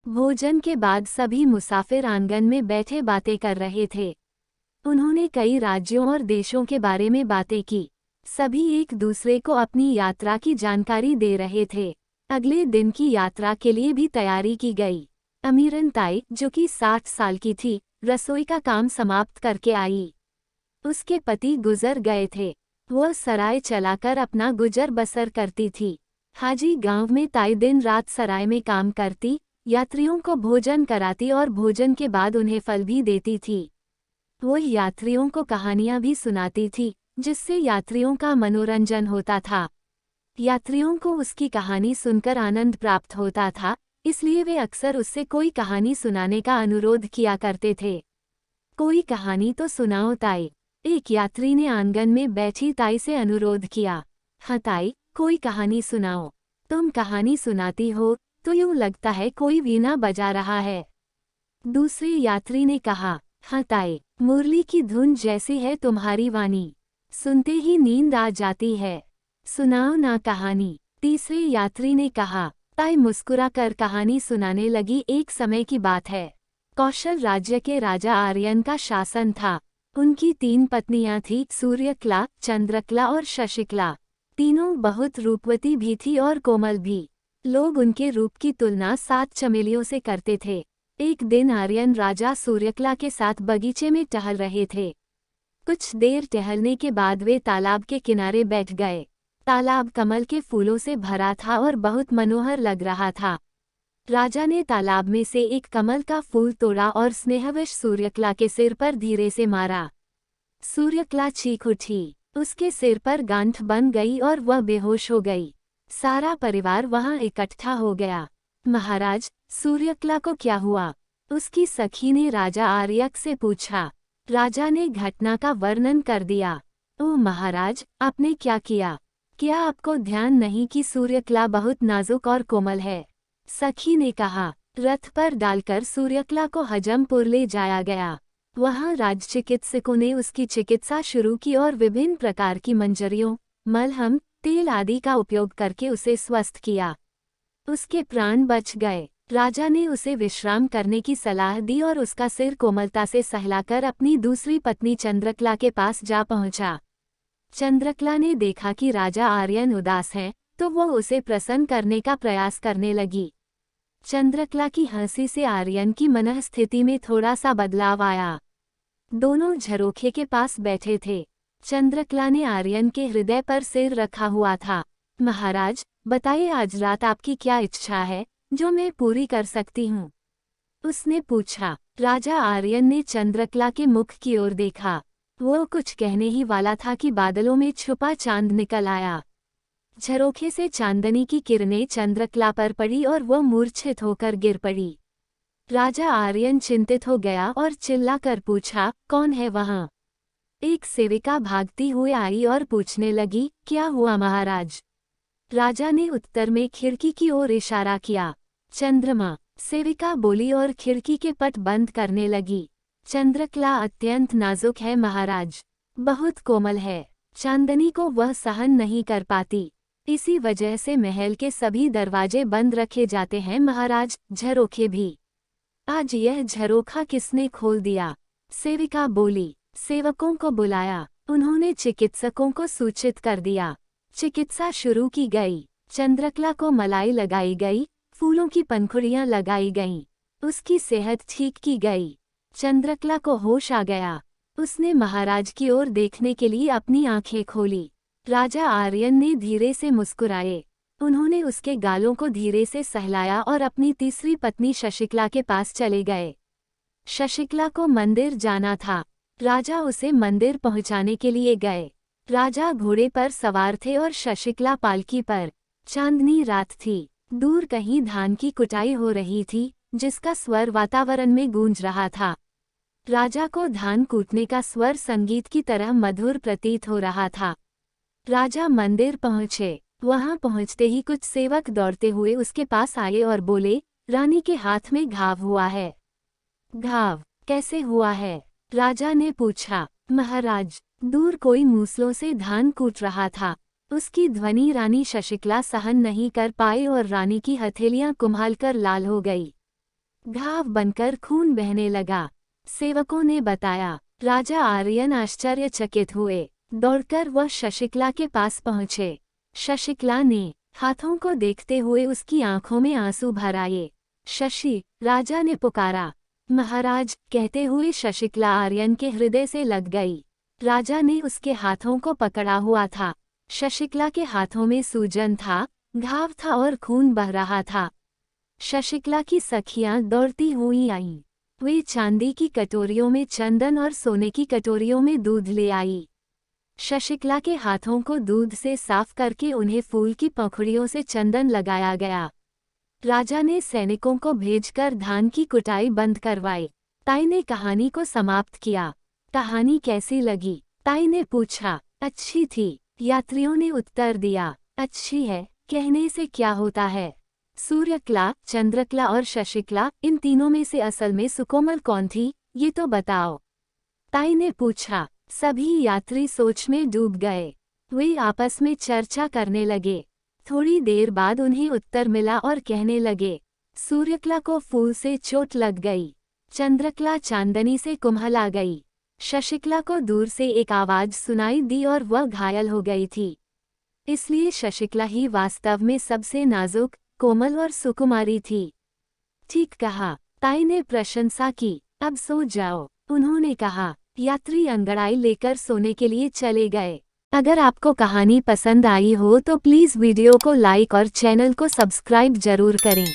भोजन के बाद सभी मुसाफिर आंगन में बैठे बातें कर रहे थे। उन्होंने कई राज्यों और देशों के बारे में बातें की। सभी एक दूसरे को अपनी यात्रा की जानकारी दे रहे थे। अगले दिन की यात्रा के लिए भी तैयारी की गई। अमीरन ताई, जो कि 60 साल की थी, रसोई का काम समाप्त करके आई। उसके पति गुजर गए थे। वह सराय चलाकर अपना गुजर बसर करती थी। हाजी गांव में ताई दिन रात सराय में काम करती, यात्रियों को भोजन कराती और भोजन के बाद उन्हें फल भी देती थी। वह यात्रियों को कहानियां भी सुनाती थी, जिससे यात्रियों का मनोरंजन होता था। यात्रियों को उसकी कहानी सुनकर आनंद प्राप्त होता था, इसलिए वे अक्सर उससे कोई कहानी सुनाने का अनुरोध किया करते थे। कोई कहानी तो सुनाओ ताई, एक यात्री ने आंगन में बैठी ताई से अनुरोध किया। हाँ ताई, कोई कहानी सुनाओ। तुम कहानी सुनाती हो तो यूं लगता है कोई वीणा बजा रहा है। दूसरे यात्री ने कहा, हाँ ताई, मुरली की धुन जैसी है तुम्हारी वाणी, सुनते ही नींद आ जाती है। सुनाओ ना कहानी। तीसरे यात्री ने कहा। ताई मुस्कुराकर कहानी सुनाने लगी। एक समय की बात है। कौशल राज्य के राजा आर्यन का शासन था। उनकी 3 पत्नियां थीं, सूर्यकला, चंद्रकला और शशिकला। तीनों बहुत रूपवती भी थी और कोमल भी। लोग उनके रूप की तुलना 7 चमेलियों से करते थे। एक दिन आर्यन राजा सूर्यकला के साथ बगीचे में टहल रहे थे। कुछ देर टहलने के बाद वे तालाब के किनारे बैठ गए। तालाब कमल के फूलों से भरा था और बहुत मनोहर लग रहा था। राजा ने तालाब में से एक कमल का फूल तोड़ा और स्नेहवश सूर्यकला के सिर पर धीरे से मारा। सूर्यकला चीख उठी। उसके सिर पर गांठ बन गई और वह बेहोश हो गई। सारा परिवार वहां इकट्ठा हो गया। महाराज, सूर्यकला को क्या हुआ? उसकी सखी ने राजा आर्यक से पूछा। राजा ने घटना का वर्णन कर दिया। ओ महाराज, आपने क्या किया? क्या आपको ध्यान नहीं कि सूर्यकला बहुत नाजुक और कोमल है? सखी ने कहा। रथ पर डालकर सूर्यकला को हजमपुर ले जाया गया। वहां राजचिकित्सकों ने उसकी चिकित्सा शुरू की और विभिन्न प्रकार की मंजरियों, मलहम, तेल आदि का उपयोग करके उसे स्वस्थ किया। उसके प्राण बच गए। राजा ने उसे विश्राम करने की सलाह दी और उसका सिर कोमलता से सहलाकर अपनी दूसरी पत्नी चंद्रकला के पास जा पहुंचा। चंद्रकला ने देखा कि राजा आर्यन उदास है, तो वह उसे प्रसन्न करने का प्रयास करने लगी। चंद्रकला की हंसी से आर्यन की मनःस्थिति में थोड़ा सा बदलाव आया। दोनों झरोखे के पास बैठे थे। चंद्रकला ने आर्यन के हृदय पर सिर रखा हुआ था। महाराज, बताइए आज रात आपकी क्या इच्छा है, जो मैं पूरी कर सकती हूँ? उसने पूछा। राजा आर्यन ने चंद्रकला के मुख की ओर देखा। वो कुछ कहने ही वाला था कि बादलों में छुपा चांद निकल आया। झरोखे से चांदनी की किरणें चंद्रकला पर पड़ी और वह मूर्छित होकर गिर पड़ी। राजा आर्यन चिंतित हो गया और चिल्लाकर पूछा, कौन है वहां? एक सेविका भागती हुई आई और पूछने लगी, क्या हुआ महाराज? राजा ने उत्तर में खिड़की की ओर इशारा किया। चंद्रमा, सेविका बोली और खिड़की के पट बंद करने लगी। चंद्रकला अत्यंत नाजुक है महाराज, बहुत कोमल है। चांदनी को वह सहन नहीं कर पाती। इसी वजह से महल के सभी दरवाजे बंद रखे जाते हैं महाराज, झरोखे भी। आज यह झरोखा किसने खोल दिया? सेविका बोली। सेवकों को बुलाया। उन्होंने चिकित्सकों को सूचित कर दिया। चिकित्सा शुरू की गई। चंद्रकला को मलाई लगाई गई, फूलों की पंखुड़ियां लगाई गईं। उसकी सेहत ठीक की गई। चंद्रकला को होश आ गया। उसने महाराज की ओर देखने के लिए अपनी आंखें खोली। राजा आर्यन ने धीरे से मुस्कुराए। उन्होंने उसके गालों को धीरे से सहलाया और अपनी तीसरी पत्नी शशिकला के पास चले गए। शशिकला को मंदिर जाना था। राजा उसे मंदिर पहुंचाने के लिए गए। राजा घोड़े पर सवार थे और शशिकला पालकी पर। चांदनी रात थी। दूर कहीं धान की कुटाई हो रही थी, जिसका स्वर वातावरण में गूंज रहा था। राजा को धान कूटने का स्वर संगीत की तरह मधुर प्रतीत हो रहा था। राजा मंदिर पहुंचे। वहां पहुंचते ही कुछ सेवक दौड़ते हुए उसके पास आए और बोले, रानी के हाथ में घाव हुआ है। घाव कैसे हुआ है? राजा ने पूछा। महाराज, दूर कोई मूसलों से धान कूट रहा था। उसकी ध्वनि रानी शशिकला सहन नहीं कर पाई और रानी की हथेलियां कुम्हालकर लाल हो गई। घाव बनकर खून बहने लगा। सेवकों ने बताया। राजा आर्यन आश्चर्यचकित हुए। दौड़कर वह शशिकला के पास पहुँचे। शशिकला ने हाथों को देखते हुए उसकी आंखों में आंसू भर आए। शशि, राजा ने पुकारा। महाराज, कहते हुए शशिकला आर्यन के हृदय से लग गई। राजा ने उसके हाथों को पकड़ा हुआ था। शशिकला के हाथों में सूजन था, घाव था और खून बह रहा था। शशिकला की सखियां दौड़ती हुई आईं। वे चांदी की कटोरियों में चंदन और सोने की कटोरियों में दूध ले आई। शशिकला के हाथों को दूध से साफ करके उन्हें फूल की पंखुड़ियों से चंदन लगाया गया। राजा ने सैनिकों को भेजकर धान की कुटाई बंद करवाई। ताई ने कहानी को समाप्त किया। कहानी कैसी लगी? ताई ने पूछा। अच्छी थी, यात्रियों ने उत्तर दिया। अच्छी है, कहने से क्या होता है? सूर्यकला, चंद्रकला और शशिकला, इन तीनों में से असल में सुकोमल कौन थी, ये तो बताओ। ताई ने पूछा। सभी यात्री सोच में डूब गए। वे आपस में चर्चा करने लगे। थोड़ी देर बाद उन्हें उत्तर मिला और कहने लगे। सूर्यकला को फूल से चोट लग गई। चंद्रकला चांदनी से कुम्हला गई। शशिकला को दूर से एक आवाज सुनाई दी और वह घायल हो गई थी। इसलिए शशिकला ही वास्तव में सबसे नाजुक, कोमल और सुकुमारी थी। ठीक कहा, ताई ने प्रशंसा की। अब सो जाओ, उन्होंने कहा। यात्री अंगड़ाई लेकर सोने के लिए चले गए। अगर आपको कहानी पसंद आई हो तो प्लीज़ वीडियो को लाइक और चैनल को सब्सक्राइब जरूर करें।